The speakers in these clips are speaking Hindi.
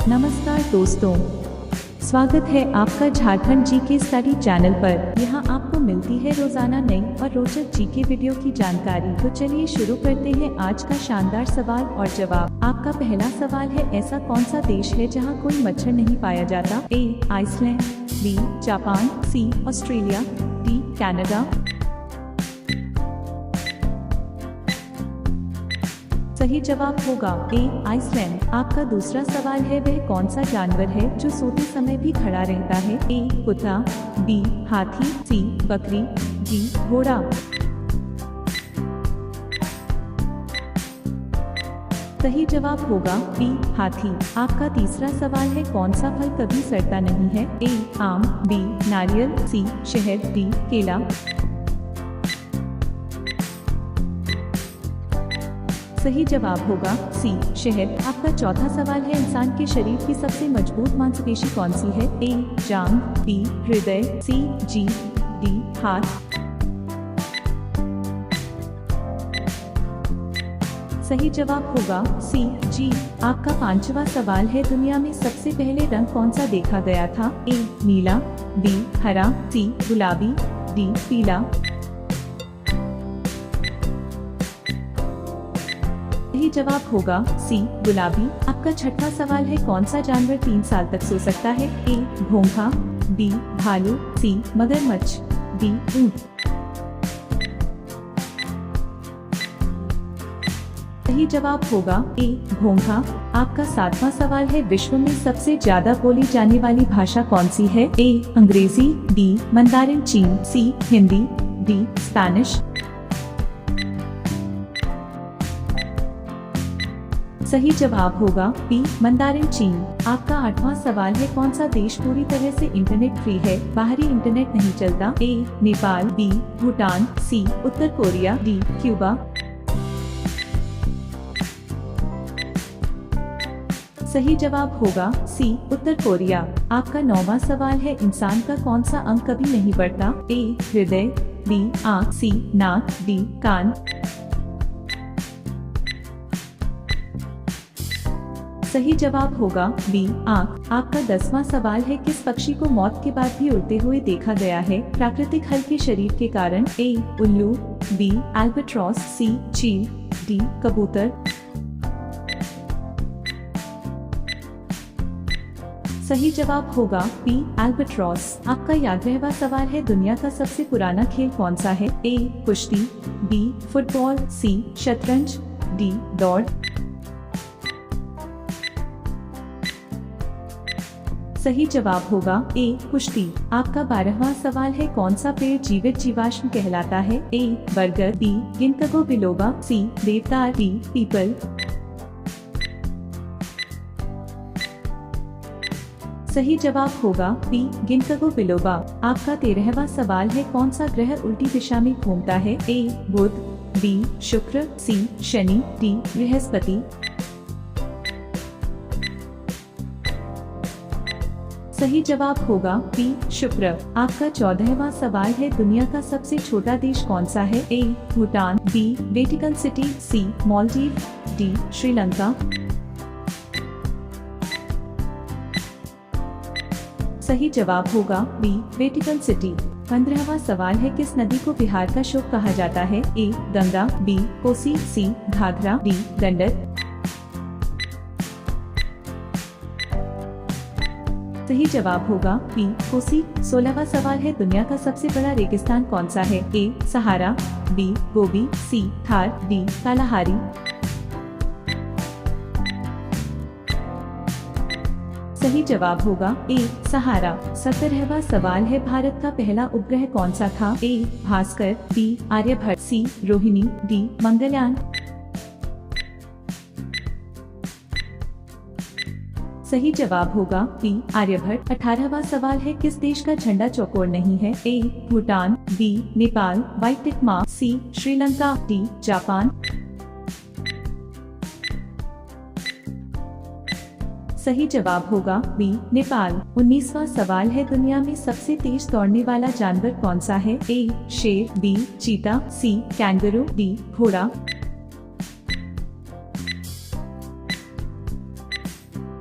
नमस्कार दोस्तों, स्वागत है आपका झारखंड जीके स्टडी चैनल पर। यहाँ आपको मिलती है रोजाना नई और रोचक जीके वीडियो की जानकारी। तो चलिए शुरू करते हैं आज का शानदार सवाल और जवाब। आपका पहला सवाल है, ऐसा कौन सा देश है जहाँ कोई मच्छर नहीं पाया जाता? ए आइसलैंड, बी जापान, सी ऑस्ट्रेलिया, डी कनाडा। सही जवाब होगा ए आइसलैंड। आपका दूसरा सवाल है, वह कौन सा जानवर है जो सोते समय भी खड़ा रहता है? ए कुत्ता, बी हाथी, सी बकरी, डी घोड़ा। सही जवाब होगा बी हाथी। आपका तीसरा सवाल है, कौन सा फल कभी सड़ता नहीं है? ए आम, बी नारियल, सी शहद, डी केला। सही जवाब होगा सी शहद। आपका चौथा सवाल है, इंसान के शरीर की सबसे मजबूत मांसपेशी कौन सी है? ए जांघ, बी हृदय, सी जीभ, डी हाथ। सही जवाब होगा सी जीभ। आपका पांचवा सवाल है, दुनिया में सबसे पहले रंग कौन सा देखा गया था? ए नीला, बी हरा, सी गुलाबी, डी पीला। सही जवाब होगा सी गुलाबी। आपका छठा सवाल है, कौन सा जानवर 3 साल तक सो सकता है? ए घोंघा, बी भालू, सी मगरमच्छ, डी ऊंट। सही जवाब होगा ए घोंघा। आपका सातवां सवाल है, विश्व में सबसे ज्यादा बोली जाने वाली भाषा कौन सी है? ए अंग्रेजी, बी मंदारिन चीन, सी हिंदी, डी स्पेनिश। सही जवाब होगा बी मंदारिन चीन। आपका आठवां सवाल है, कौन सा देश पूरी तरह से इंटरनेट फ्री है? बाहरी इंटरनेट नहीं चलता? ए नेपाल, बी भूटान, सी उत्तर कोरिया, डी क्यूबा। सही जवाब होगा सी उत्तर कोरिया। आपका 9वां सवाल है, इंसान का कौन सा अंग कभी नहीं बढ़ता? ए हृदय, बी आँख, सी नाक, डी कान। सही जवाब होगा बी आँख। आपका 10वां सवाल है, किस पक्षी को मौत के बाद भी उड़ते हुए देखा गया है? प्राकृतिक हल्के शरीर के कारण? ए उल्लू, बी एल्बाट्रॉस, सी चील, डी कबूतर। सही जवाब होगा बी एल्बाट्रॉस। आपका 11वां सवाल है, दुनिया का सबसे पुराना खेल कौन सा है? ए कुश्ती, बी फुटबॉल, सी शतरंज, डी दौड़। सही जवाब होगा ए कुश्ती। आपका 12वां सवाल है, कौन सा पेड़ जीवित जीवाश्म कहलाता है? ए बरगद, बी गिंकगो बिलोबा, सी देवदार, डी पीपल। सही जवाब होगा बी गिंकगो बिलोबा। आपका 13वां सवाल है, कौन सा ग्रह उल्टी दिशा में घूमता है? ए बुध, बी शुक्र, सी शनि, डी बृहस्पति। सही जवाब होगा बी शुक्र। आपका 14वां सवाल है, दुनिया का सबसे छोटा देश कौन सा है? A Bhutan, B Vatican city, C Maldives, D Sri Lanka. सही जवाब होगा बी वेटिकन सिटी। 15वां सवाल है, किस नदी को बिहार का शोक कहा जाता है? ए गंगा, बी कोसी, सी घाघरा, डी गंडक। सही जवाब होगा बी कोसी। 16वां सवाल है, दुनिया का सबसे बड़ा रेगिस्तान कौन सा है? ए सहारा, बी गोबी, सी थार, डी कालाहारी। सही जवाब होगा ए सहारा। 17वां सवाल है, भारत का पहला उपग्रह कौन सा था? ए भास्कर, बी आर्यभट्ट, सी रोहिणी, डी मंगलयान। सही जवाब होगा बी आर्यभट्ट। 18वां सवाल है, किस देश का झंडा चौकोर नहीं है? A Bhutan, B Nepal, white tick mark, C Sri Lanka, D Japan. सही जवाब होगा बी नेपाल। 19वां सवाल है, दुनिया में सबसे तेज दौड़ने वाला जानवर कौन सा है? ए शेर, बी चीता, सी कैंगरू, डी घोड़ा।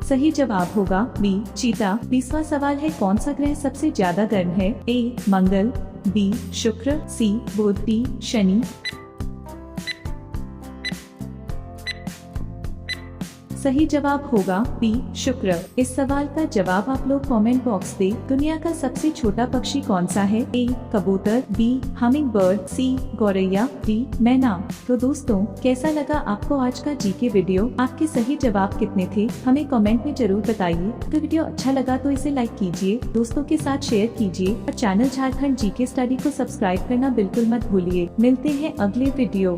सही जवाब होगा बी चीता। 20वां सवाल है, कौन सा ग्रह सबसे ज्यादा गर्म है? ए मंगल, बी शुक्र, सी बुध, डी शनि। सही जवाब होगा बी शुक्र। इस सवाल का जवाब आप लोग कमेंट बॉक्स में। दुनिया का सबसे छोटा पक्षी कौन सा है? ए कबूतर, बी हमिंग बर्ड, सी गौरैया, डी मैना। तो दोस्तों, कैसा लगा आपको आज का जीके वीडियो? आपके सही जवाब कितने थे हमें कमेंट में जरूर बताइए। तो वीडियो अच्छा लगा तो इसे लाइक कीजिए, दोस्तों के साथ शेयर कीजिए और चैनल झारखंड जीके स्टडी को सब्सक्राइब करना बिल्कुल मत भूलिए। मिलते हैं अगले वीडियो।